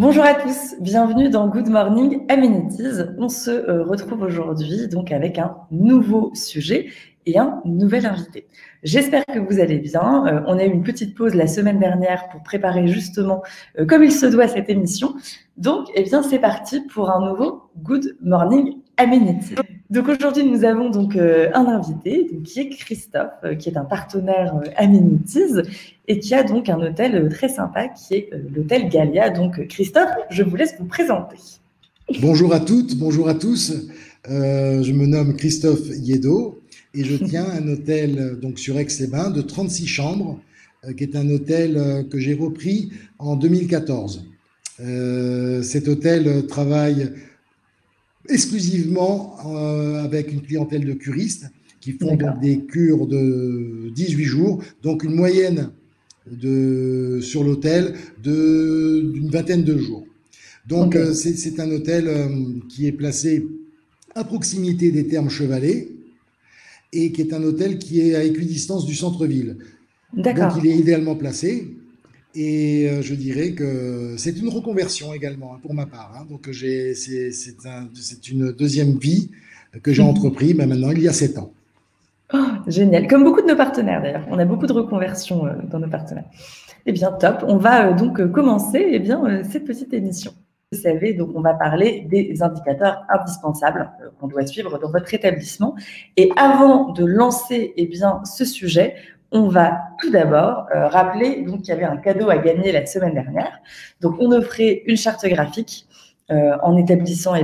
Bonjour à tous, bienvenue dans Good Morning Amenities. On se retrouve aujourd'hui donc avec un nouveau sujet et un nouvel invité. J'espère que vous allez bien. On a eu une petite pause la semaine dernière pour préparer justement comme il se doit cette émission. Donc, c'est parti pour un nouveau Good Morning Amenities. Donc aujourd'hui, nous avons donc un invité qui est Christophe, qui est un partenaire Amenities et qui a donc un hôtel très sympa qui est l'hôtel Gallia. Donc Christophe, je vous laisse vous présenter. Bonjour à toutes, bonjour à tous. Je me nomme Christophe Yeddo et je tiens un hôtel donc sur Aix-les-Bains de 36 chambres, qui est un hôtel que j'ai repris en 2014. Cet hôtel travaille exclusivement avec une clientèle de curistes qui font donc des cures de 18 jours, donc une moyenne sur l'hôtel d'une vingtaine de jours. Donc c'est un hôtel qui est placé à proximité des Thermes Chevalets et qui est un hôtel qui est à équidistance du centre-ville. Donc il est idéalement placé. Et je dirais que c'est une reconversion également pour ma part. Donc c'est une deuxième vie que j'ai entrepris maintenant il y a 7 ans. Oh, génial, comme beaucoup de nos partenaires d'ailleurs. On a beaucoup de reconversions dans nos partenaires. Eh bien top, on va donc commencer cette petite émission. Vous savez, donc on va parler des indicateurs indispensables qu'on doit suivre dans votre établissement. Et avant de lancer ce sujet, on va tout d'abord rappeler qu'il y avait un cadeau à gagner la semaine dernière. Donc, on offrait une charte graphique en établissant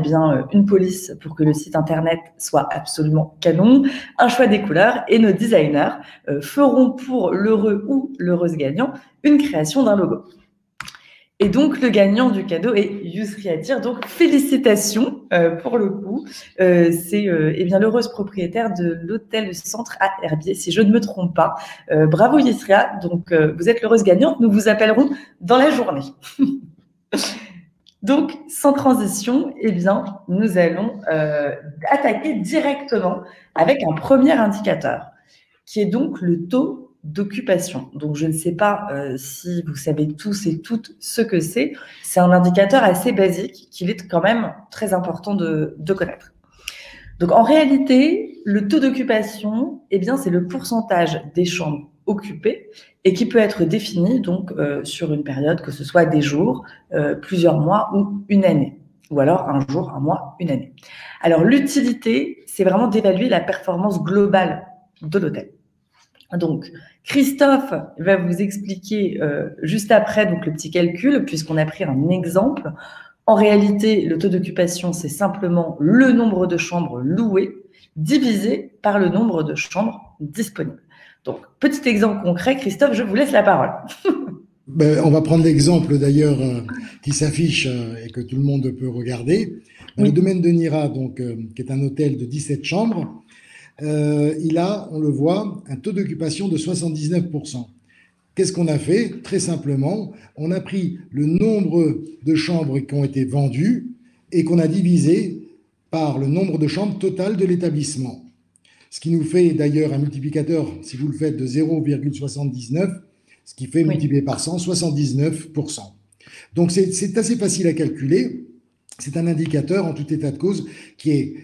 une police pour que le site internet soit absolument canon, un choix des couleurs et nos designers feront pour l'heureux ou l'heureuse gagnant une création d'un logo. Et donc, le gagnant du cadeau est Yousri Adir. Donc, félicitations pour le coup. C'est l'heureuse propriétaire de l'hôtel Centre à Herbiers, si je ne me trompe pas. Bravo Yousria. Donc, vous êtes l'heureuse gagnante. Nous vous appellerons dans la journée. Donc, sans transition, nous allons attaquer directement avec un premier indicateur, qui est donc le taux d'occupation. Donc, je ne sais pas si vous savez tous et toutes ce que c'est. C'est un indicateur assez basique qu'il est quand même très important de connaître. Donc, en réalité, le taux d'occupation, c'est le pourcentage des chambres occupées et qui peut être défini donc sur une période, que ce soit des jours, plusieurs mois ou une année. Ou alors un jour, un mois, une année. Alors, l'utilité, c'est vraiment d'évaluer la performance globale de l'hôtel. Donc, Christophe va vous expliquer juste après donc, le petit calcul, puisqu'on a pris un exemple. En réalité, le taux d'occupation, c'est simplement le nombre de chambres louées divisé par le nombre de chambres disponibles. Donc, petit exemple concret, Christophe, je vous laisse la parole. On va prendre l'exemple d'ailleurs qui s'affiche et que tout le monde peut regarder. Le domaine de Nira, donc, qui est un hôtel de 17 chambres, il a, on le voit, un taux d'occupation de 79%. Qu'est-ce qu'on a fait? Très simplement, on a pris le nombre de chambres qui ont été vendues et qu'on a divisé par le nombre de chambres totales de l'établissement. Ce qui nous fait d'ailleurs un multiplicateur, si vous le faites, de 0,79, ce qui fait multiplié par 100, 79%. Donc c'est assez facile à calculer. C'est un indicateur en tout état de cause qui est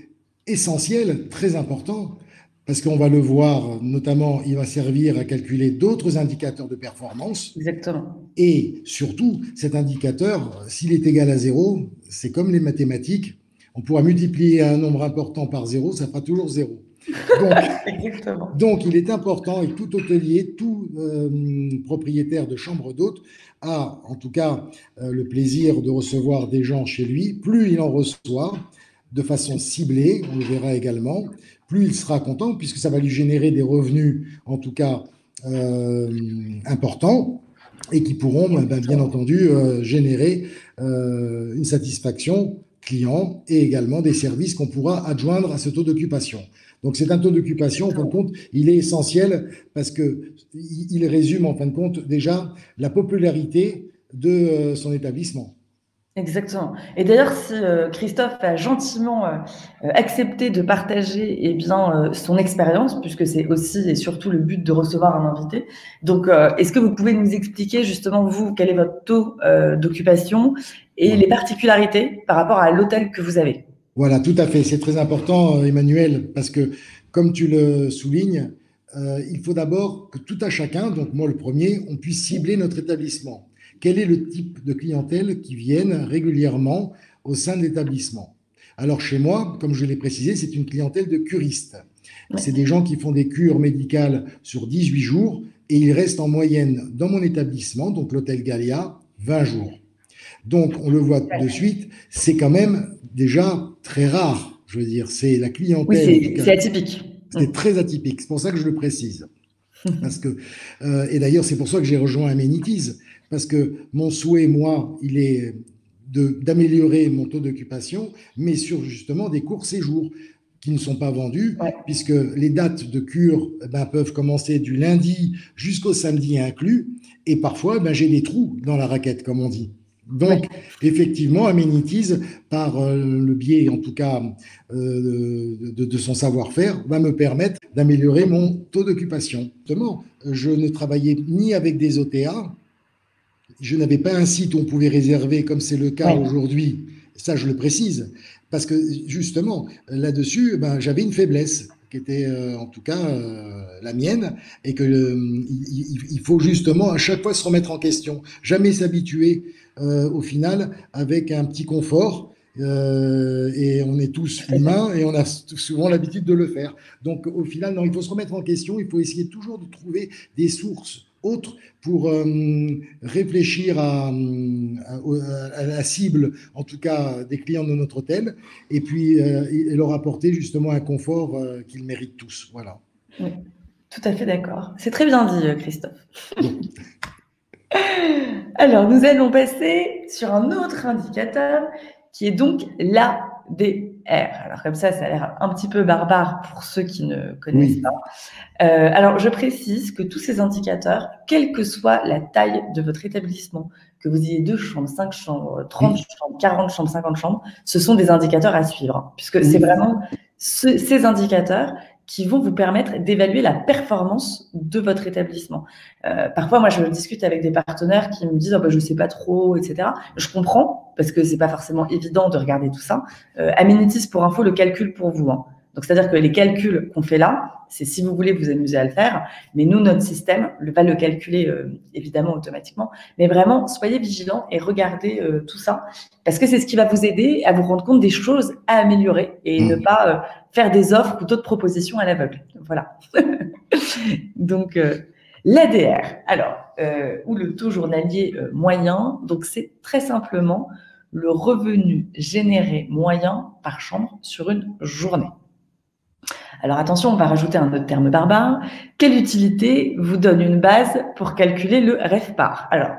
essentiel, très important, parce qu'on va le voir, notamment, il va servir à calculer d'autres indicateurs de performance. Exactement. Et surtout, cet indicateur, s'il est égal à 0, c'est comme les mathématiques, on pourra multiplier un nombre important par 0, ça fera toujours 0. Donc, il est important, et tout hôtelier, tout propriétaire de chambre d'hôte a, en tout cas, le plaisir de recevoir des gens chez lui. Plus il en reçoit, de façon ciblée, on le verra également, plus il sera content, puisque ça va lui générer des revenus, en tout cas, importants, et qui pourront, bien entendu, générer une satisfaction client et également des services qu'on pourra adjoindre à ce taux d'occupation. Donc, c'est un taux d'occupation, en fin de compte, il est essentiel parce qu'il résume, en fin de compte, déjà la popularité de son établissement. Exactement. Et d'ailleurs, si Christophe a gentiment accepté de partager son expérience, puisque c'est aussi et surtout le but de recevoir un invité. Donc, est-ce que vous pouvez nous expliquer justement, vous, quel est votre taux d'occupation et Voilà. les particularités par rapport à l'hôtel que vous avez. Voilà, tout à fait. C'est très important, Emmanuel, parce que, comme tu le soulignes, il faut d'abord que tout à chacun, donc moi le premier, on puisse cibler notre établissement. Quel est le type de clientèle qui viennent régulièrement au sein de l'établissement? Alors chez moi, comme je l'ai précisé, c'est une clientèle de curistes. Ouais. C'est des gens qui font des cures médicales sur 18 jours et ils restent en moyenne dans mon établissement, donc l'hôtel Gallia, 20 jours. Donc, on le voit de suite, c'est quand même déjà très rare. Je veux dire, c'est la Oui, clientèle, en tout c'est cas, atypique. c'est très atypique. C'est pour ça que je le précise. Parce que, et d'ailleurs, c'est pour ça que j'ai rejoint Amenities, parce que mon souhait, moi, il est d'améliorer mon taux d'occupation, mais sur justement des courts séjours qui ne sont pas vendus, Ouais. puisque les dates de cure peuvent commencer du lundi jusqu'au samedi inclus, et parfois j'ai des trous dans la raquette, comme on dit. Donc, Ouais. effectivement, Amenities, par le biais, en tout cas, de son savoir-faire, va me permettre d'améliorer mon taux d'occupation. Justement, je ne travaillais ni avec des OTA, je n'avais pas un site où on pouvait réserver comme c'est le cas Ouais. aujourd'hui. Ça, je le précise. Parce que justement, là-dessus, j'avais une faiblesse qui était en tout cas la mienne et que il faut justement à chaque fois se remettre en question, jamais s'habituer au final avec un petit confort et on est tous humains et on a souvent l'habitude de le faire. Donc au final, non, il faut se remettre en question, il faut essayer toujours de trouver des sources autres pour réfléchir à la cible, en tout cas des clients de notre hôtel, et puis et leur apporter justement un confort qu'ils méritent tous. Voilà. Oui, tout à fait d'accord. C'est très bien dit, Christophe. Bon. Alors, nous allons passer sur un autre indicateur qui est donc l'ADR. Alors, comme ça a l'air un petit peu barbare pour ceux qui ne connaissent Oui. pas. Alors, je précise que tous ces indicateurs, quelle que soit la taille de votre établissement, que vous ayez 2 chambres, 5 chambres, 30 chambres, 40 chambres, 50 chambres, ce sont des indicateurs à suivre, puisque c'est vraiment ces indicateurs qui vont vous permettre d'évaluer la performance de votre établissement. Parfois, moi, je discute avec des partenaires qui me disent « oh, je ne sais pas trop », etc. Je comprends, parce que ce n'est pas forcément évident de regarder tout ça. Amenities, pour info, le calcul pour vous. Hein. Donc, c'est-à-dire que les calculs qu'on fait là, c'est si vous voulez vous amuser à le faire, mais nous, notre système va le calculer évidemment automatiquement. Mais vraiment, soyez vigilants et regardez tout ça, parce que c'est ce qui va vous aider à vous rendre compte des choses à améliorer et ne pas faire des offres ou d'autres propositions à l'aveugle. Voilà. Donc, l'ADR, alors, ou le taux journalier moyen, donc c'est très simplement le revenu généré moyen par chambre sur une journée. Alors attention, on va rajouter un autre terme barbare. Quelle utilité vous donne une base pour calculer le RevPAR? Alors,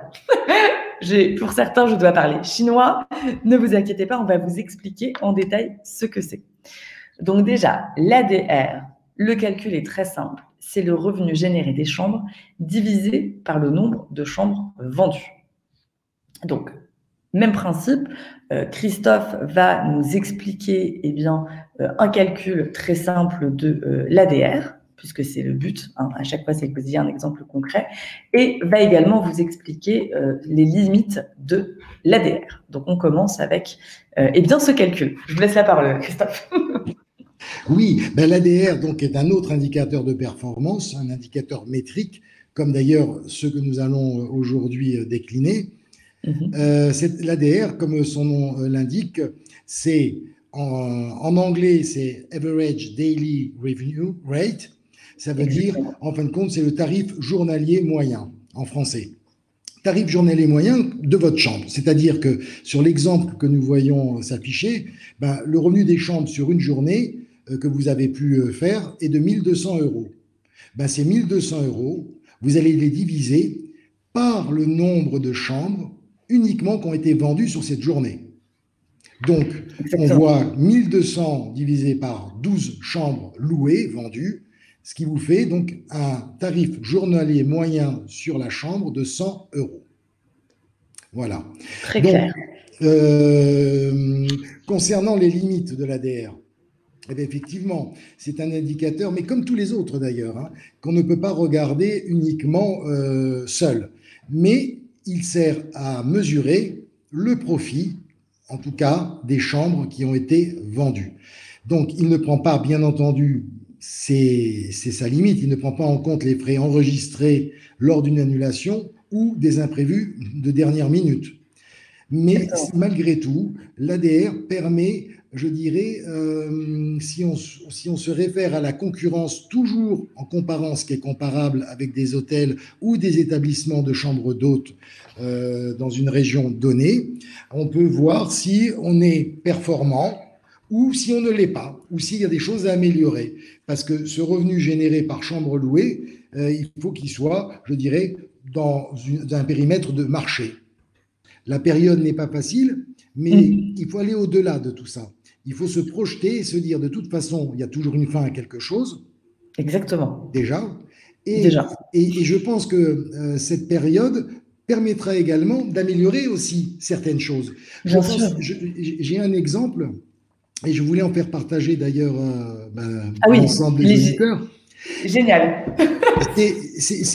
pour certains, je dois parler chinois. Ne vous inquiétez pas, on va vous expliquer en détail ce que c'est. Donc déjà, l'ADR, le calcul est très simple. C'est le revenu généré des chambres divisé par le nombre de chambres vendues. Donc, même principe, Christophe va nous expliquer un calcul très simple de l'ADR, puisque c'est le but, hein, à chaque fois c'est que vous ayez un exemple concret, et va également vous expliquer les limites de l'ADR. Donc on commence avec ce calcul. Je vous laisse la parole, Christophe. Oui, l'ADR donc est un autre indicateur de performance, un indicateur métrique, comme d'ailleurs ceux que nous allons aujourd'hui décliner. L'ADR, comme son nom l'indique, c'est en anglais, c'est Average Daily Revenue Rate. Ça veut dire, en fin de compte, c'est le tarif journalier moyen en français. Tarif journalier moyen de votre chambre. C'est-à-dire que sur l'exemple que nous voyons s'afficher, le revenu des chambres sur une journée que vous avez pu faire est de 1 200 €. Ces 1 200 €, vous allez les diviser par le nombre de chambres uniquement qui ont été vendues sur cette journée. Donc, on voit 1 200 divisé par 12 chambres louées, vendues, ce qui vous fait donc un tarif journalier moyen sur la chambre de 100 €. Voilà. Très clair. Concernant les limites de l'ADR, effectivement, c'est un indicateur, mais comme tous les autres d'ailleurs, hein, qu'on ne peut pas regarder uniquement seul. Mais il sert à mesurer le profit, en tout cas, des chambres qui ont été vendues. Donc, il ne prend pas, bien entendu, c'est sa limite, il ne prend pas en compte les frais enregistrés lors d'une annulation ou des imprévus de dernière minute. Mais malgré tout, l'ADR permet, je dirais, si on se réfère à la concurrence, toujours en comparant ce qui est comparable avec des hôtels ou des établissements de chambres d'hôtes dans une région donnée, on peut voir si on est performant ou si on ne l'est pas, ou s'il y a des choses à améliorer. Parce que ce revenu généré par chambre louée, il faut qu'il soit, je dirais, dans un périmètre de marché. La période n'est pas facile, mais il faut aller au-delà de tout ça. Il faut se projeter et se dire, de toute façon, il y a toujours une fin à quelque chose. Exactement. Déjà. Et je pense que cette période permettra également d'améliorer aussi certaines choses. J'ai un exemple, et je voulais en faire partager d'ailleurs à l'ensemble des auditeurs. Génial. C'est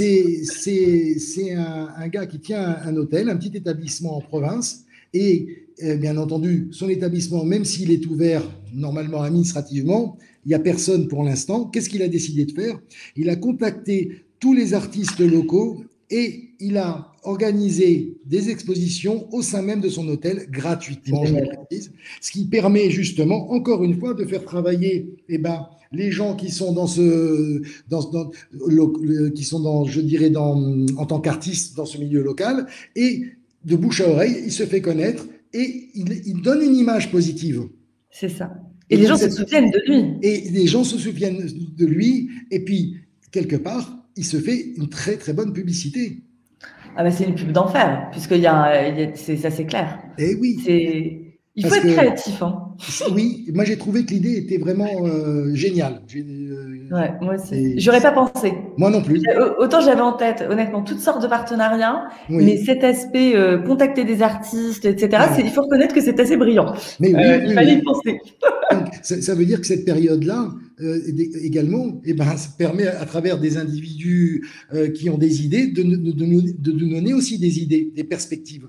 un gars qui tient un hôtel, un petit établissement en province, et bien entendu, son établissement, même s'il est ouvert normalement administrativement, il n'y a personne pour l'instant. Qu'est-ce qu'il a décidé de faire? Il a contacté tous les artistes locaux et il a organisé des expositions au sein même de son hôtel gratuitement, je le précise, ce qui permet justement, encore une fois, de faire travailler les gens qui sont je dirais, en tant qu'artistes dans ce milieu local, et de bouche à oreille, il se fait connaître et il donne une image positive. C'est ça. Et les gens se souviennent de lui. Et les gens se souviennent de lui, et puis, quelque part, il se fait une très, très bonne publicité. Ah c'est une pub d'enfer, puisque ça c'est clair. Eh oui. Il faut être créatif. Hein. Oui, moi j'ai trouvé que l'idée était vraiment géniale. Ouais, moi aussi. J'aurais pas pensé. Moi non plus. Autant j'avais en tête, honnêtement, toutes sortes de partenariats, mais cet aspect contacter des artistes, etc., il faut reconnaître que c'est assez brillant. Mais il fallait y penser. Donc, ça veut dire que cette période-là, également, ça permet à travers des individus qui ont des idées de nous donner aussi des idées, des perspectives.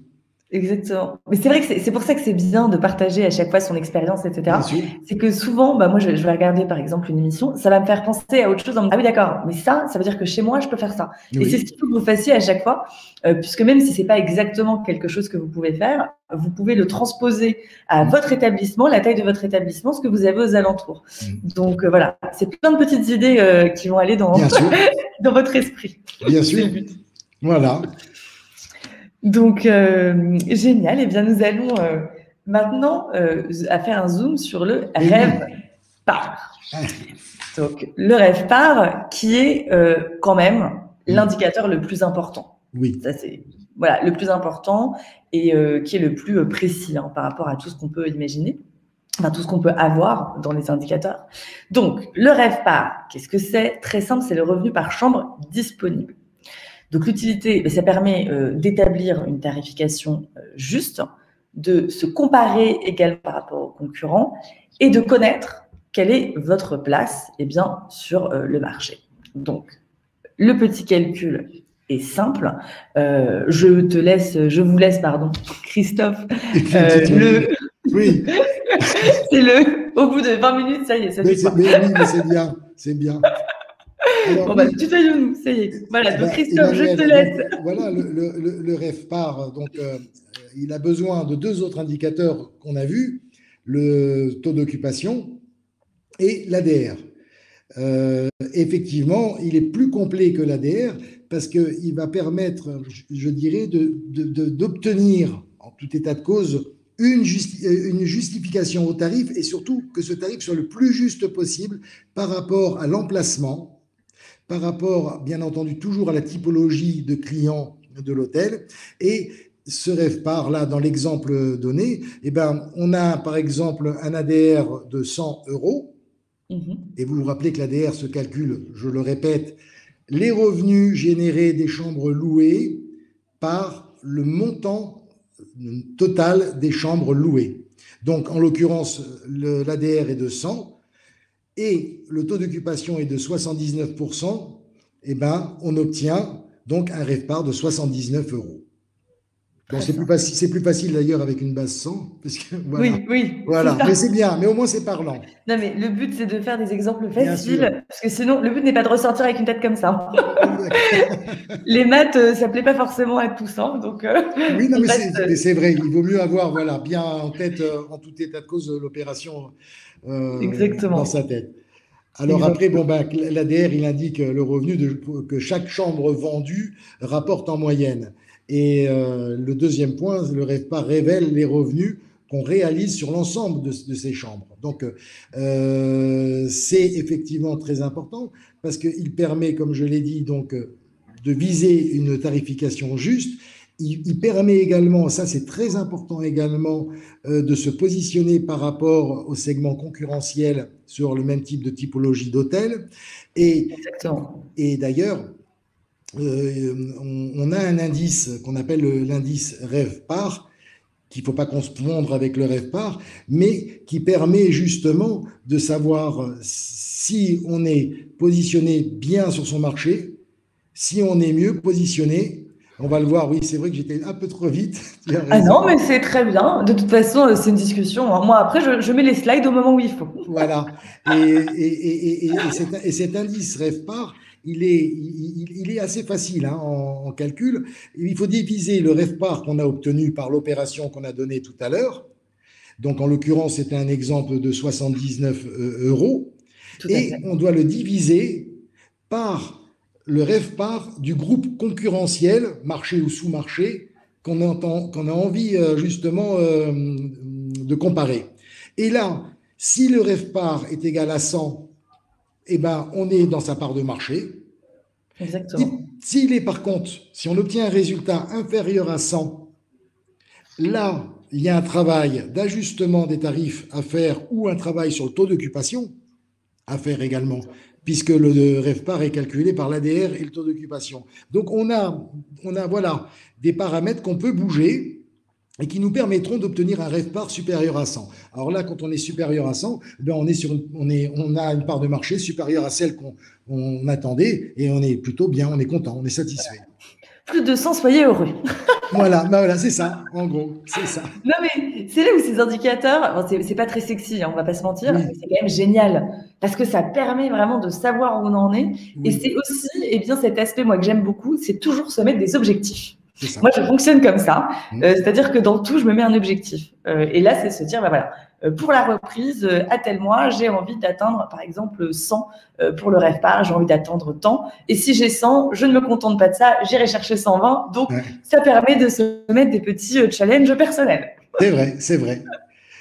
Exactement. Mais c'est vrai que c'est pour ça que c'est bien de partager à chaque fois son expérience, etc. C'est que souvent, moi, je vais regarder par exemple une émission, ça va me faire penser à autre chose. Ah oui, d'accord, mais ça veut dire que chez moi, je peux faire ça. Et c'est ce qu'il faut que vous fassiez à chaque fois, puisque même si c'est pas exactement quelque chose que vous pouvez faire, vous pouvez le transposer à votre établissement, la taille de votre établissement, ce que vous avez aux alentours. Donc voilà, c'est plein de petites idées qui vont aller dans votre esprit. Bien sûr. Voilà. Donc, génial. Eh bien, nous allons maintenant faire un zoom sur le RevPAR. Donc, le RevPAR qui est quand même l'indicateur le plus important. Oui. Ça, c'est le plus important et qui est le plus précis par rapport à tout ce qu'on peut imaginer, tout ce qu'on peut avoir dans les indicateurs. Donc, le RevPAR, qu'est-ce que c'est? Très simple, c'est le revenu par chambre disponible. Donc, l'utilité, ça permet d'établir une tarification juste, de se comparer également par rapport aux concurrents et de connaître quelle est votre place sur le marché. Donc, le petit calcul est simple. Je vous laisse, Christophe, Oui. Au bout de 20 minutes, ça y est, ça mais c'est bien. Alors, tutoyons-nous, ça y est. Voilà, donc Christophe, je te laisse. Donc, voilà, le RevPAR, il a besoin de deux autres indicateurs qu'on a vus, le taux d'occupation et l'ADR. Effectivement, il est plus complet que l'ADR parce qu'il va permettre, je dirais, d'obtenir, en tout état de cause, une justification au tarif et surtout que ce tarif soit le plus juste possible par rapport à l'emplacement, par rapport, bien entendu, toujours à la typologie de clients de l'hôtel. Et ce RevPAR, là, dans l'exemple donné, on a par exemple un ADR de 100 €. Et vous vous rappelez que l'ADR se calcule, je le répète, les revenus générés des chambres louées par le montant total des chambres louées. Donc, en l'occurrence, l'ADR est de 100 et le taux d'occupation est de 79%, on obtient donc un RevPAR de 79 €. Bon, Très simple. c'est plus facile d'ailleurs avec une base 100, parce que voilà, Oui, oui, c'est voilà. Mais ça. c'est bien, mais au moins c'est parlant. Non, mais le but, c'est de faire des exemples Bien sûr. faciles, parce que sinon, le but n'est pas de ressortir avec une tête comme ça. Exact. Les maths, ça plaît pas forcément à tous, hein, donc Oui, non, on reste. mais c'est vrai. Il vaut mieux avoir, voilà, bien en tête, en tout état de cause, l'opération dans sa Exactement. tête. Alors après, Exactement. bon, ben, l'ADR, il indique le revenu que chaque chambre vendue rapporte en moyenne. Et le deuxième point, le REVPAR révèle les revenus qu'on réalise sur l'ensemble de ces chambres. Donc, c'est effectivement très important parce qu'il permet, comme je l'ai dit, donc, de viser une tarification juste. Il permet également, ça c'est très important également, de se positionner par rapport au segment concurrentiel sur le même type de typologie d'hôtel. Et, Exactement. et d'ailleurs, on a un indice qu'on appelle l'indice RevPAR, qu'il ne faut pas confondre avec le RevPAR, mais qui permet justement de savoir si on est positionné bien sur son marché, si on est mieux positionné. On va le voir, oui, c'est vrai que j'étais un peu trop vite, tu as Ah non, raison. mais c'est très bien. De toute façon, c'est une discussion, hein. Moi, après, je mets les slides au moment où il faut. Voilà. Et cet indice RevPAR, il est assez facile hein, en calcul. Il faut diviser le RevPAR qu'on a obtenu par l'opération qu'on a donnée tout à l'heure. Donc, en l'occurrence, c'était un exemple de 79 euros. Tout à Et fait. on doit le diviser par le RevPAR du groupe concurrentiel, marché ou sous-marché, qu'on a envie justement de comparer. Et là, si le RevPAR est égal à 100, eh ben, on est dans sa part de marché. Exactement. S'il est par contre, si on obtient un résultat inférieur à 100, là, il y a un travail d'ajustement des tarifs à faire ou un travail sur le taux d'occupation à faire également, puisque le RevPAR est calculé par l'ADR et le taux d'occupation. Donc on a voilà, des paramètres qu'on peut bouger et qui nous permettront d'obtenir un RevPAR supérieur à 100. Alors là, quand on est supérieur à 100, ben on a une part de marché supérieure à celle qu'on attendait et on est plutôt bien, on est content, on est satisfait. Plus de 100, soyez heureux. Voilà, ben voilà, c'est ça, en gros, c'est ça. Non, mais c'est là où ces indicateurs, bon, c'est pas très sexy, hein, on va pas se mentir, mais Oui, c'est quand même génial. Parce que ça permet vraiment de savoir où on en est. Et oui, c'est aussi, eh bien, cet aspect, moi, que j'aime beaucoup, c'est toujours se mettre des objectifs. c'est ça. Moi, je fonctionne comme ça. Mmh. C'est-à-dire que dans tout, je me mets un objectif. Et là, c'est se dire, bah voilà, pour la reprise, à tel mois, j'ai envie d'atteindre, par exemple, 100 pour le RevPAR, j'ai envie d'attendre tant. Et si j'ai 100, je ne me contente pas de ça, j'irai chercher 120. Donc, Ouais, ça permet de se mettre des petits challenges personnels. c'est vrai, c'est vrai.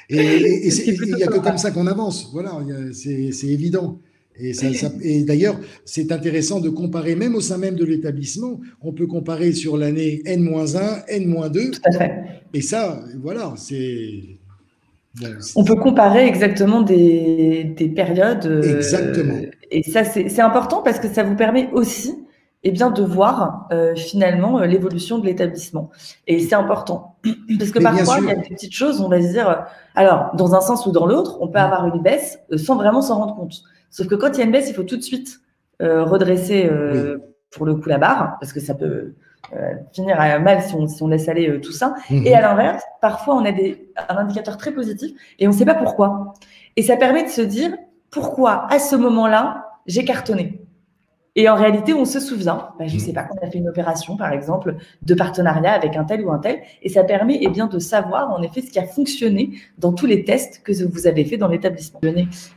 Ce qui est Il plutôt n'y a que comme sympa. ça qu'on avance. Voilà, c'est évident. Et d'ailleurs, c'est intéressant de comparer, même au sein même de l'établissement, on peut comparer sur l'année N-1, Tout N-2, à fait. et ça, voilà, c'est bon, On peut comparer exactement des périodes. exactement. Et ça, c'est important parce que ça vous permet aussi eh bien, de voir finalement l'évolution de l'établissement. Et c'est important. Parce que Mais bien parfois, il y a sûr, des petites choses, on va se dire, alors, dans un sens ou dans l'autre, on peut avoir une baisse sans vraiment s'en rendre compte. Sauf que quand il y a une baisse, il faut tout de suite redresser oui. pour le coup la barre, parce que ça peut finir mal si on laisse aller tout ça. Et à Mhm. l'inverse, parfois, on a un indicateur très positif et on ne sait pas pourquoi. Et ça permet de se dire, pourquoi à ce moment-là, j'ai cartonné. Et en réalité, on se souvient, je ne sais pas, Mhm. qu'on a fait une opération, par exemple, de partenariat avec un tel ou un tel, et ça permet eh bien, de savoir en effet ce qui a fonctionné dans tous les tests que vous avez fait dans l'établissement.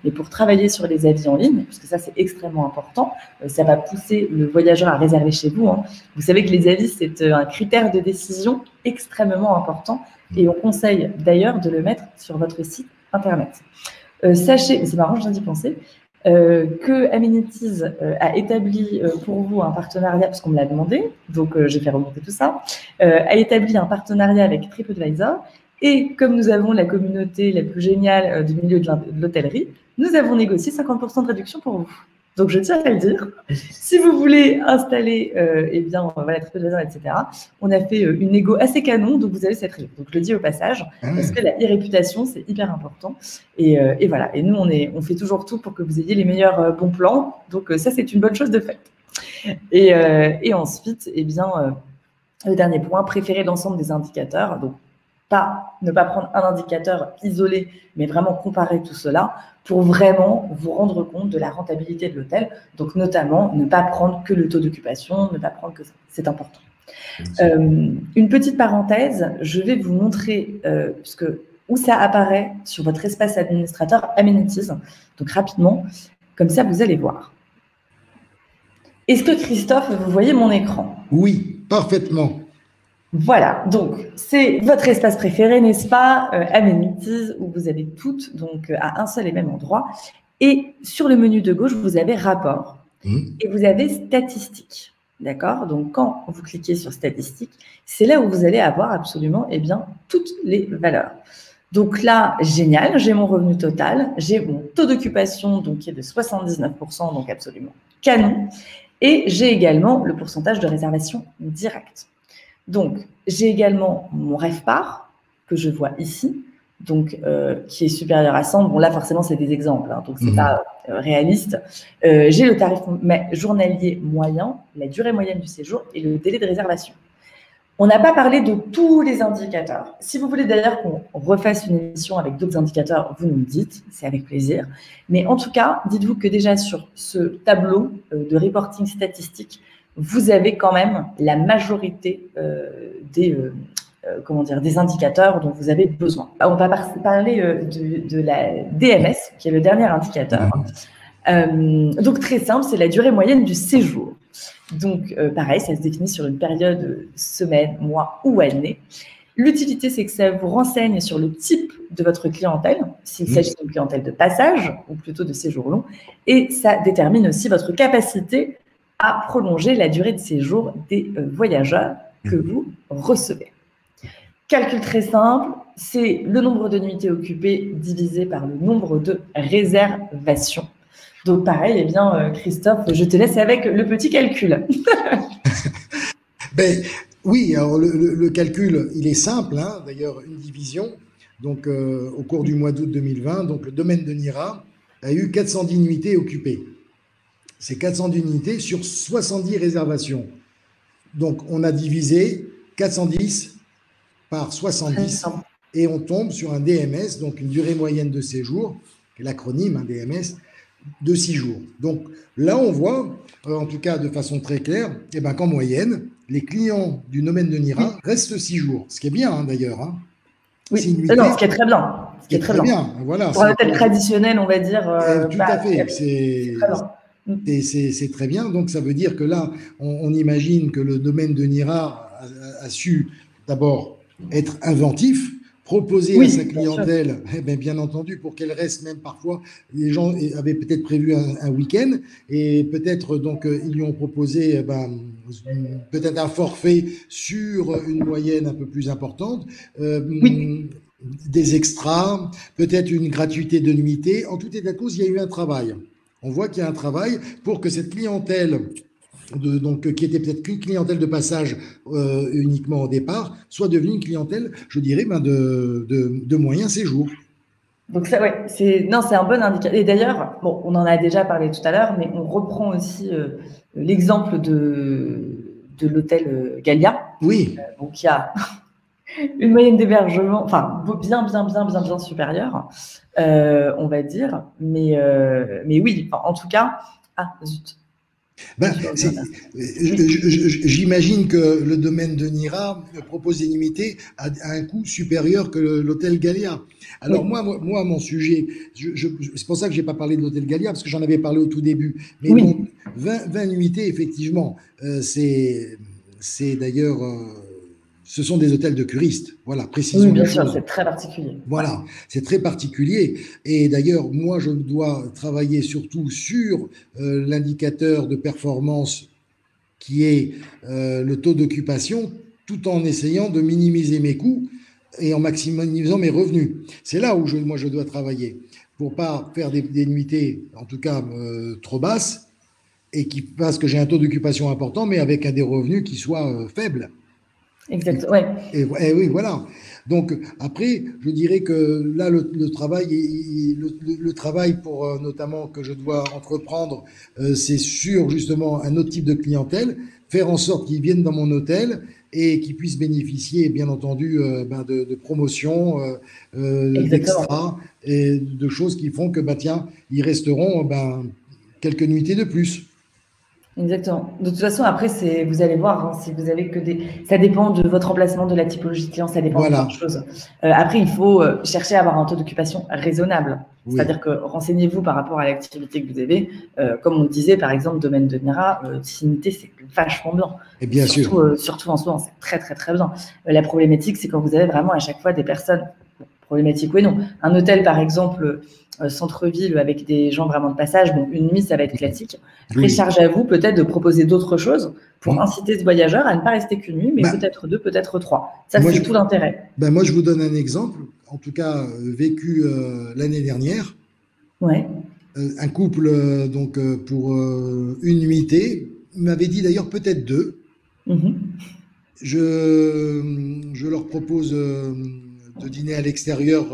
Mais pour travailler sur les avis en ligne, parce que ça c'est extrêmement important, ça va pousser le voyageur à réserver chez vous, hein. Vous savez que les avis, c'est un critère de décision extrêmement important, et on conseille d'ailleurs de le mettre sur votre site internet. Sachez, c'est marrant, je viens d'y penser, que Amenities a établi pour vous un partenariat, parce qu'on me l'a demandé, donc j'ai fait remonter tout ça, a établi un partenariat avec TripAdvisor. Et comme nous avons la communauté la plus géniale du milieu de l'hôtellerie, nous avons négocié 50% de réduction pour vous. Donc je tiens à le dire. Si vous voulez installer, eh bien, voilà, TripAdvisor, etc., on a fait une négo assez canon, donc vous avez cette réduction. Donc je le dis au passage, parce que la e-réputation, c'est hyper important. Et voilà. Et nous, on fait toujours tout pour que vous ayez les meilleurs bons plans. Donc ça, c'est une bonne chose de fait. Et ensuite, eh bien, Le dernier point, préférer l'ensemble des indicateurs. Donc, ne pas prendre un indicateur isolé, mais vraiment comparer tout cela pour vraiment vous rendre compte de la rentabilité de l'hôtel. Donc, notamment, ne pas prendre que le taux d'occupation, ne pas prendre que ça. C'est important. Une petite parenthèse, je vais vous montrer où ça apparaît sur votre espace administrateur Amenities. Donc, rapidement, comme ça, vous allez voir. Est-ce que Christophe, vous voyez mon écran? Oui, parfaitement. Voilà, donc c'est votre espace préféré, n'est-ce pas? Amenities, où vous avez toutes donc à un seul et même endroit. Et sur le menu de gauche, vous avez rapport et vous avez statistiques. D'accord? Donc quand vous cliquez sur statistiques, c'est là où vous allez avoir absolument toutes les valeurs. Donc là, génial, j'ai mon revenu total, j'ai mon taux d'occupation donc qui est de 79%, donc absolument canon. Et j'ai également le pourcentage de réservation directe. Donc, j'ai également mon RevPAR, que je vois ici, donc, qui est supérieur à 100. Bon, là, forcément, c'est des exemples, hein, donc c'est pas réaliste. J'ai le tarif journalier moyen, la durée moyenne du séjour et le délai de réservation. On n'a pas parlé de tous les indicateurs. Si vous voulez d'ailleurs qu'on refasse une émission avec d'autres indicateurs, vous nous le dites, c'est avec plaisir. Mais en tout cas, dites-vous que déjà sur ce tableau de reporting statistique, vous avez quand même la majorité des indicateurs dont vous avez besoin. On va parler de la DMS, qui est le dernier indicateur. Donc, très simple, c'est la durée moyenne du séjour. Donc, pareil, ça se définit sur une période, semaine, mois ou année. L'utilité, c'est que ça vous renseigne sur le type de votre clientèle, s'il s'agit d'une clientèle de passage ou plutôt de séjour long, et ça détermine aussi votre capacité à prolonger la durée de séjour des voyageurs que vous recevez. Calcul très simple, c'est le nombre de nuitées occupées divisé par le nombre de réservations. Donc pareil, Christophe, je te laisse avec le petit calcul. Oui, alors le calcul, il est simple, hein, d'ailleurs une division. Donc au cours du mois d'août 2020, donc le domaine de Nira a eu 410 nuitées occupées. C'est 410 unités sur 70 réservations. Donc, on a divisé 410 par 70 et on tombe sur un DMS, donc une durée moyenne de séjour, l'acronyme un DMS, de 6 jours. Donc, là, on voit, en tout cas de façon très claire, qu'en moyenne, les clients du domaine de Nira restent 6 jours. Ce qui est bien, hein, d'ailleurs. Hein. Oui, ce qui est très bien. Ce qui est très bien. Voilà, pour un hôtel traditionnel, on va dire. Tout à fait. C'est très bien. Donc, ça veut dire que là, on imagine que le domaine de Nira a su d'abord être inventif, proposer à sa clientèle, bien entendu, pour qu'elle reste même parfois. Les gens avaient peut-être prévu un week-end et peut-être donc ils lui ont proposé peut-être un forfait sur une moyenne un peu plus importante. Des extras, peut-être une gratuité de nuitée. En tout état de cause, il y a eu un travail. On voit qu'il y a un travail pour que cette clientèle, qui était peut-être qu'une clientèle de passage uniquement au départ, soit devenue une clientèle, je dirais, de moyen séjour. Donc ça, c'est un bon indicateur. Et d'ailleurs, on en a déjà parlé tout à l'heure, mais on reprend aussi l'exemple de l'hôtel Gallia. Oui. Donc il y a une moyenne d'hébergement, bien supérieure, on va dire. Mais oui, en tout cas, zut. J'imagine que le domaine de Nira propose des nuitées à un coût supérieur que l'hôtel Gallia. Alors moi, mon sujet, c'est pour ça que j'ai pas parlé de l'hôtel Gallia, parce que j'en avais parlé au tout début. Mais donc, 20 nuitées, effectivement, c'est d'ailleurs... ce sont des hôtels de curistes, voilà, précisément. Oui, bien sûr, c'est très particulier. Voilà, c'est très particulier. Et d'ailleurs, moi, je dois travailler surtout sur l'indicateur de performance qui est le taux d'occupation, tout en essayant de minimiser mes coûts et en maximisant mes revenus. C'est là où moi, je dois travailler pour pas faire des nuitées, en tout cas trop basses, et qui fassent que j'ai un taux d'occupation important, mais avec des revenus qui soient faibles. Exactement, ouais. Et oui, voilà. Donc après, je dirais que là, le travail pour notamment que je dois entreprendre, c'est sur justement un autre type de clientèle, faire en sorte qu'ils viennent dans mon hôtel et qu'ils puissent bénéficier, bien entendu, de promotions, Exactement. d'extras et de choses qui font que, tiens, ils resteront quelques nuitées de plus. Exactement. De toute façon, après, vous allez voir, hein, si vous avez que ça dépend de votre emplacement, de la typologie de client, ça dépend de plein de Voilà, choses. Après, il faut chercher à avoir un taux d'occupation raisonnable. oui. C'est-à-dire que renseignez-vous par rapport à l'activité que vous avez. Comme on disait, par exemple, domaine de Mira, 6 unités, c'est vachement bien. Et bien sûr. Surtout en ce moment, c'est très, très, très bien. La problématique, c'est quand vous avez vraiment à chaque fois des personnes, problématique, oui, non. Un hôtel, par exemple, centre-ville avec des gens vraiment de passage, bon, une nuit, ça va être classique. Après, Oui. charge à vous peut-être de proposer d'autres choses pour Hmm. inciter ce voyageur à ne pas rester qu'une nuit, mais Ben, peut-être deux, peut-être trois. Ça, moi, c'est je, tout l'intérêt. moi, je vous donne un exemple, en tout cas vécu l'année dernière. Ouais. Un couple, pour une nuitée, m'avait dit d'ailleurs peut-être deux. Mhm. Je leur propose de dîner à l'extérieur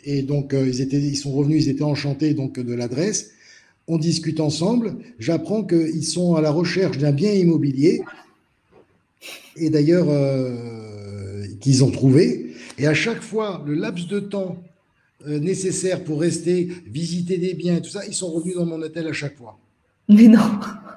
et donc ils sont revenus, ils étaient enchantés donc de l'adresse. On discute ensemble. J'apprends qu'ils sont à la recherche d'un bien immobilier et d'ailleurs qu'ils ont trouvé. Et à chaque fois, le laps de temps nécessaire pour rester, visiter des biens et tout ça, ils sont revenus dans mon hôtel à chaque fois. Mais non,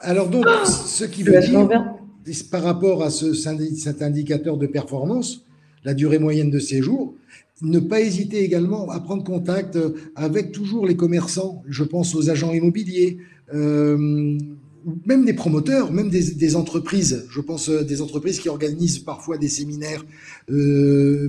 Alors donc, ce qui c'est veut vachement dire, bien. par rapport à cet indicateur de performance, la durée moyenne de séjour, ne pas hésiter également à prendre contact avec toujours les commerçants, je pense aux agents immobiliers, même des promoteurs, même des entreprises. Je pense des entreprises qui organisent parfois des séminaires. Il ne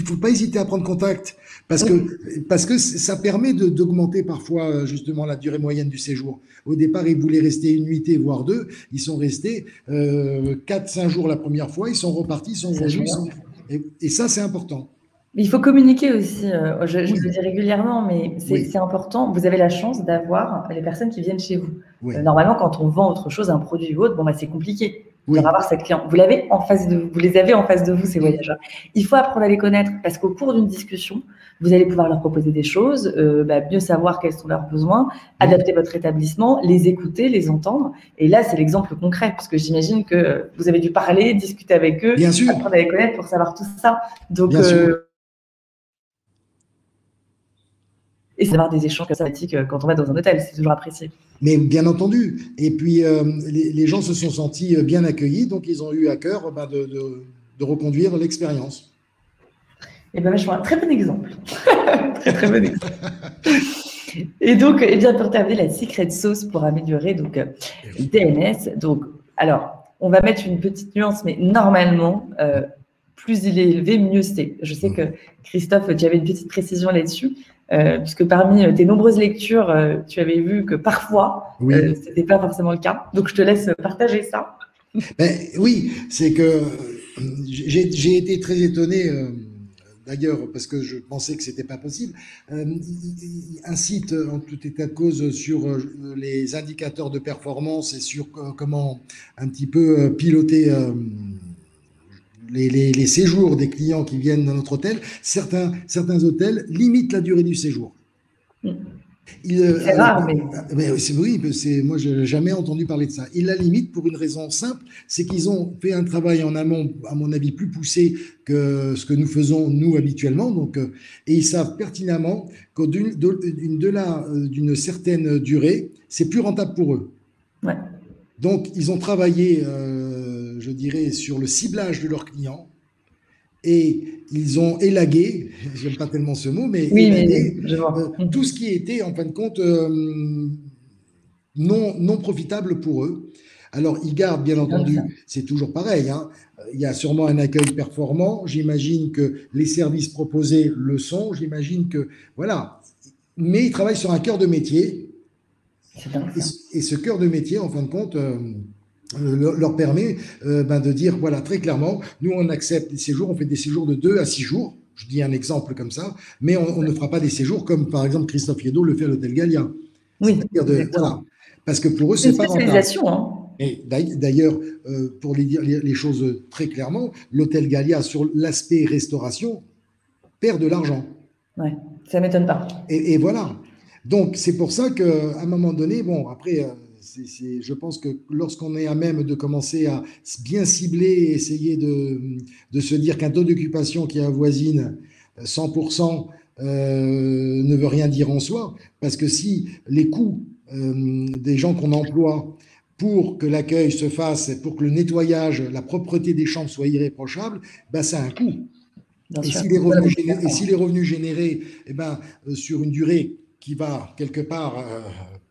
faut pas hésiter à prendre contact Oui. parce que ça permet d'augmenter parfois justement la durée moyenne du séjour. Au départ, ils voulaient rester une nuitée, voire deux. Ils sont restés 4-5 jours la première fois. Ils sont repartis, ils sont C'est vachement revenus. bien. Et ça, c'est important. Il faut communiquer aussi. Je le Oui, dis régulièrement, mais c'est oui, important. Vous avez la chance d'avoir les personnes qui viennent chez vous. oui, Normalement, quand on vend autre chose, un produit ou autre, bon, c'est compliqué de oui. avoir cette client. Vous l'avez en face de vous, vous les avez en face de vous, ces Mm. voyageurs. Il faut apprendre à les connaître parce qu'au cours d'une discussion, vous allez pouvoir leur proposer des choses, mieux savoir quels sont leurs besoins, Mm. adapter votre établissement, les écouter, les entendre. Et là, c'est l'exemple concret, parce que j'imagine que vous avez dû parler, discuter avec eux, Bien sûr, apprendre à les connaître pour savoir tout ça. Donc, bien sûr. et c'est d'avoir des échanges sympathiques quand on va dans un hôtel, c'est toujours apprécié. Mais bien entendu. Et puis, les gens se sont sentis bien accueillis, donc ils ont eu à cœur de reconduire l'expérience. Et bien, je vois un très bon exemple. Très, très bon exemple. Et donc, eh bien, pour terminer, la secret sauce pour améliorer donc, DNS. Donc, alors, on va mettre une petite nuance, mais normalement, plus il est élevé, mieux c'est. Je sais que Christophe, tu avais une petite précision là-dessus, puisque parmi tes nombreuses lectures, tu avais vu que parfois, Oui. ce n'était pas forcément le cas. Donc, je te laisse partager ça. Oui, c'est que j'ai été très étonné, d'ailleurs, parce que je pensais que c'était pas possible. Il incite en tout état de cause sur les indicateurs de performance et sur comment un petit peu piloter les séjours des clients qui viennent dans notre hôtel. Certains hôtels limitent la durée du séjour. C'est rare, mais Oui, moi, je n'ai jamais entendu parler de ça. Ils la limitent pour une raison simple, c'est qu'ils ont fait un travail en amont, à mon avis, plus poussé que ce que nous faisons, nous, habituellement. Donc, et ils savent pertinemment qu'au-delà d'une certaine durée, c'est plus rentable pour eux. ouais. Donc, ils ont travaillé, je dirais, sur le ciblage de leurs clients et ils ont élagué, j'aime pas tellement ce mot, mais Oui, mais élagué je vois. tout ce qui était en fin de compte non profitable pour eux. Alors ils gardent bien C'est bien de ça. entendu, c'est toujours pareil, hein, il y a sûrement un accueil performant, j'imagine que les services proposés le sont, j'imagine que voilà, mais ils travaillent sur un cœur de métier C'est bien de ça. et ce cœur de métier en fin de compte leur permet de dire, voilà, très clairement, nous, on accepte des séjours, on fait des séjours de 2 à 6 jours. Je dis un exemple comme ça, mais on ne fera pas des séjours comme, par exemple, Christophe Yeddo le fait à l'Hôtel Gallia. Oui, C'est-à-dire voilà, exactement. parce que pour eux, C'est une c'est pas rentable. spécialisation, hein. Et d'ailleurs, pour dire les choses très clairement, l'Hôtel Gallia, sur l'aspect restauration, perd de l'argent. Ouais, ça m'étonne pas. Et voilà. Donc, c'est pour ça qu'à un moment donné, bon, après, Je pense que lorsqu'on est à même de commencer à bien cibler et essayer de se dire qu'un taux d'occupation qui avoisine 100% ne veut rien dire en soi, parce que si les coûts des gens qu'on emploie pour que l'accueil se fasse, pour que le nettoyage, la propreté des chambres soit irréprochable, ben, ça a un coût. Et si les revenus générés sur une durée qui va quelque part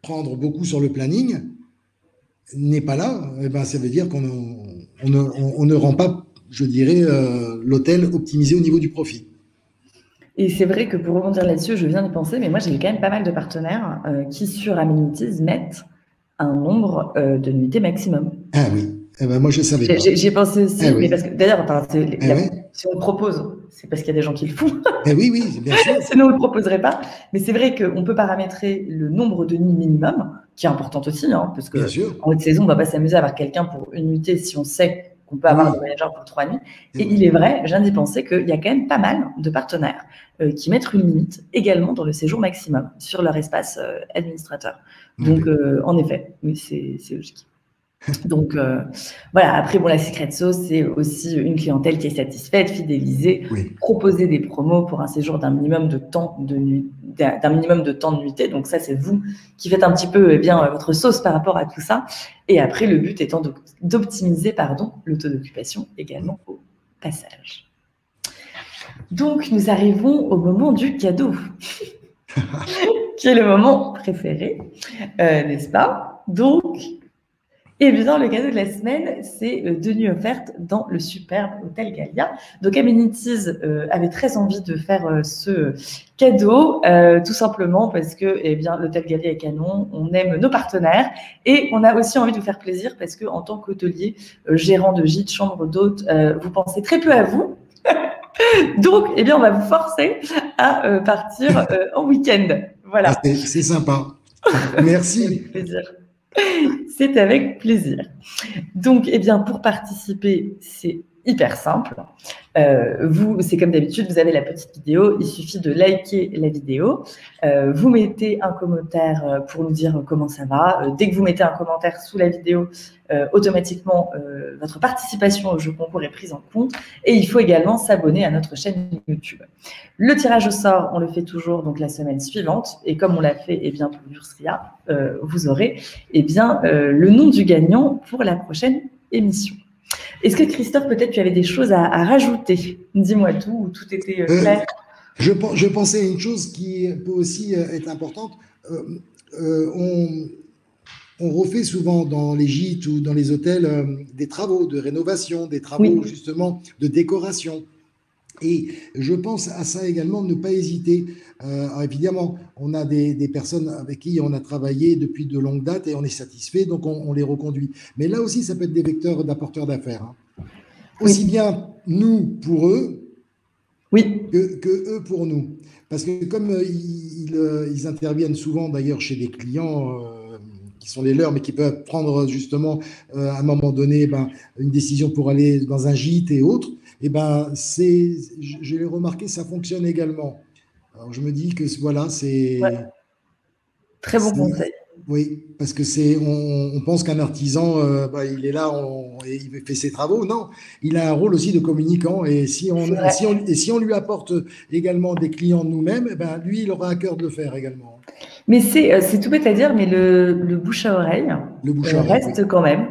prendre beaucoup sur le planning n'est pas là, ça veut dire qu'on ne rend pas, je dirais, l'hôtel optimisé au niveau du profit. Et c'est vrai que pour rebondir là-dessus, je viens d'y penser, mais moi j'ai quand même pas mal de partenaires qui sur Amenities mettent un nombre de nuitées maximum. Ah oui. Moi, je ne savais pas. J'y ai pensé aussi, mais parce que d'ailleurs, oui. si on le propose, c'est parce qu'il y a des gens qui le font. Oui, bien sûr. Sinon, on ne le proposerait pas. Mais c'est vrai qu'on peut paramétrer le nombre de nuits minimum, qui est important aussi, parce que en haute saison, on ne va pas s'amuser à avoir quelqu'un pour une nuitée si on sait qu'on peut avoir des managers pour 3 nuits. Et il est vrai, je viens d'y penser, qu'il y a quand même pas mal de partenaires qui mettent une limite également dans le séjour maximum sur leur espace administrateur. Donc, en effet, oui, c'est logique. Donc, voilà. Après, la secret sauce, c'est aussi une clientèle qui est satisfaite, fidélisée, proposer des promos pour un séjour d'un minimum de temps de nuitée. Donc, ça, c'est vous qui faites un petit peu votre sauce par rapport à tout ça. Et après, le but étant d'optimiser le taux d'occupation également au passage. Donc, nous arrivons au moment du cadeau, qui est le moment préféré, n'est-ce pas? Donc, eh bien, le cadeau de la semaine, c'est 2 nuits offertes dans le superbe Hôtel Gallia. Donc, Amenities avait très envie de faire ce cadeau, tout simplement parce que, l'Hôtel Gallia est canon, on aime nos partenaires et on a aussi envie de vous faire plaisir parce que, en tant qu'hôtelier, gérant de gîte, chambre d'hôte, vous pensez très peu à vous. Donc, on va vous forcer à partir en week-end. Voilà. C'est sympa. Merci. Avec plaisir. C'est avec plaisir. Donc, pour participer, c'est hyper simple. C'est comme d'habitude, vous avez la petite vidéo. Il suffit de liker la vidéo. Vous mettez un commentaire pour nous dire comment ça va. Dès que vous mettez un commentaire sous la vidéo, automatiquement, votre participation au jeu concours est prise en compte. Et il faut également s'abonner à notre chaîne YouTube. Le tirage au sort, on le fait toujours donc la semaine suivante. Et comme on l'a fait pour l'Ursria, vous aurez le nom du gagnant pour la prochaine émission. Est-ce que Christophe, peut-être tu avais des choses à rajouter? Dis-moi tout, ou tout était clair. Je pensais à une chose qui peut aussi être importante. On refait souvent dans les gîtes ou dans les hôtels des travaux de rénovation, des travaux justement de décoration. Et je pense à ça également, ne pas hésiter. Évidemment, on a des personnes avec qui on a travaillé depuis de longues dates et on est satisfait, donc on les reconduit. Mais là aussi, ça peut être des vecteurs d'apporteurs d'affaires. Aussi bien nous pour eux que eux pour nous. Parce que comme ils interviennent souvent d'ailleurs chez des clients qui sont les leurs, mais qui peuvent prendre justement à un moment donné une décision pour aller dans un gîte et autres, je l'ai remarqué, ça fonctionne également. Alors je me dis que voilà, c'est très bon conseil. Oui, parce que on pense qu'un artisan, il est là, et il fait ses travaux. Non, il a un rôle aussi de communicant. Et si on lui apporte également des clients de nous-mêmes, lui, il aura à cœur de le faire également. Mais c'est tout bête à dire, mais le bouche à oreille reste quand même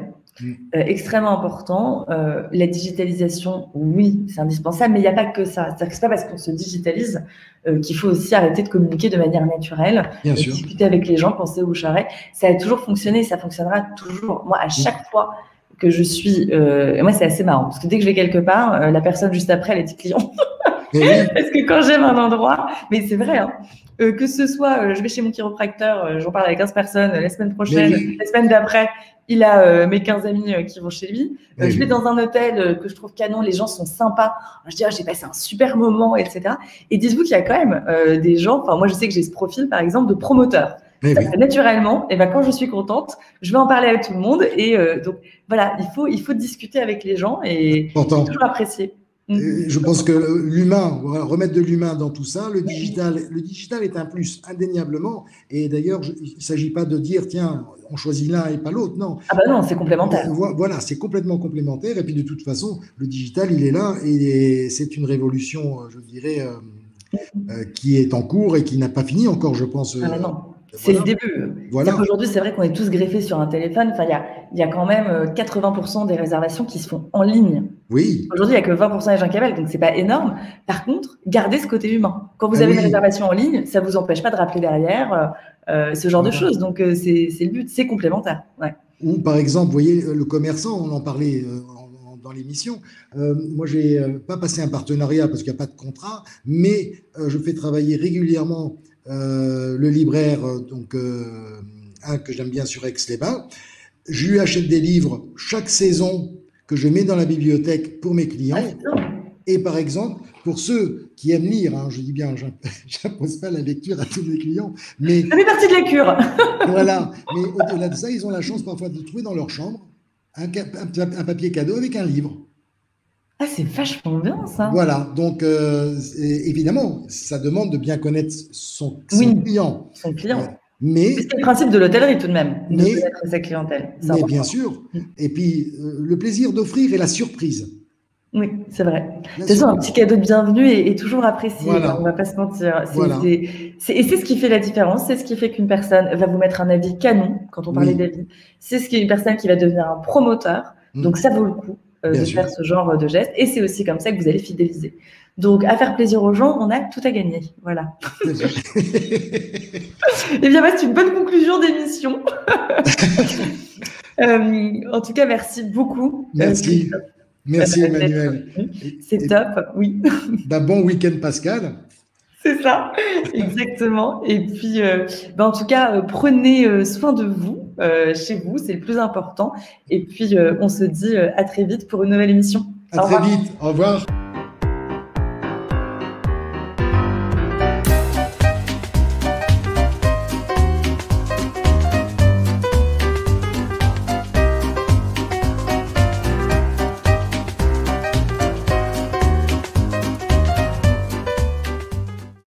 extrêmement important. La digitalisation, oui, c'est indispensable, mais il n'y a pas que ça. C'est-à-dire que c'est pas parce qu'on se digitalise qu'il faut aussi arrêter de communiquer de manière naturelle, discuter avec les gens, penser au bouche à oreille. Ça a toujours fonctionné, ça fonctionnera toujours. Moi, à chaque fois que je suis... et moi, c'est assez marrant, parce que dès que je vais quelque part, la personne juste après, elle est client. Parce que quand j'aime un endroit, mais c'est vrai, que ce soit, je vais chez mon chiropracteur, j'en parle avec 15 personnes, la semaine prochaine, la semaine d'après, il a mes 15 amis qui vont chez lui. Je vais dans un hôtel que je trouve canon, les gens sont sympas. Je dis, j'ai passé un super moment, etc. Et dites-vous qu'il y a quand même des gens, moi je sais que j'ai ce profil par exemple de promoteur. Naturellement, et quand je suis contente, je vais en parler avec tout le monde. Et donc voilà, il faut discuter avec les gens et toujours apprécier. Je pense que l'humain, voilà, remettre de l'humain dans tout ça, le digital est un plus, indéniablement. Et d'ailleurs, il ne s'agit pas de dire, tiens, on choisit l'un et pas l'autre. Non. Ah bah non, c'est complémentaire. Voilà, c'est complètement complémentaire. Et puis de toute façon, le digital, il est là et c'est une révolution, je dirais, qui est en cours et qui n'a pas fini encore, je pense. Ah bah non, c'est le début. Voilà. Aujourd'hui, c'est vrai qu'on est tous greffés sur un téléphone. Enfin, il y a quand même 80% des réservations qui se font en ligne. Oui. Aujourd'hui, il n'y a que 20% des gens qui appellent, donc c'est pas énorme. Par contre, gardez ce côté humain. Quand vous avez une réservation en ligne, ça vous empêche pas de rappeler derrière, ce genre de choses. Donc c'est le but, c'est complémentaire. Ouais. Ou par exemple, vous voyez, le commerçant, on en parlait dans l'émission. Moi, j'ai pas passé un partenariat parce qu'il n'y a pas de contrat, mais je fais travailler régulièrement le libraire, donc un que j'aime bien sur Aix-les-Bains. Je lui achète des livres chaque saison que je mets dans la bibliothèque pour mes clients. Et par exemple, pour ceux qui aiment lire, hein, je dis bien, je n'impose pas la lecture à tous mes clients, mais ça fait partie de la cure. Voilà, mais au-delà de ça, ils ont la chance parfois de trouver dans leur chambre un papier cadeau avec un livre. Ah, c'est vachement bien ça. Voilà, donc évidemment, ça demande de bien connaître son client. Son client. Mais c'est le principe de l'hôtellerie tout de même, de connaître sa clientèle. Mais bien sûr. Et puis, le plaisir d'offrir et la surprise. Oui, c'est vrai. De toute façon, un petit cadeau de bienvenue est toujours apprécié, voilà. On ne va pas se mentir. Voilà. Et c'est ce qui fait la différence, c'est ce qui fait qu'une personne va vous mettre un avis canon, quand on parlait d'avis. C'est ce qui est une personne qui va devenir un promoteur, donc ça vaut le coup de faire ce genre de geste, et c'est aussi comme ça que vous allez fidéliser. Donc, à faire plaisir aux gens, on a tout à gagner. Voilà. Eh bien, c'est une bonne conclusion d'émission. En tout cas, merci beaucoup. Merci. Merci Emmanuel. C'est top, oui. Bon week-end Pascal. C'est ça, exactement. Et puis, en tout cas, prenez soin de vous, chez vous, c'est le plus important. Et puis, on se dit à très vite pour une nouvelle émission. À très vite, au revoir.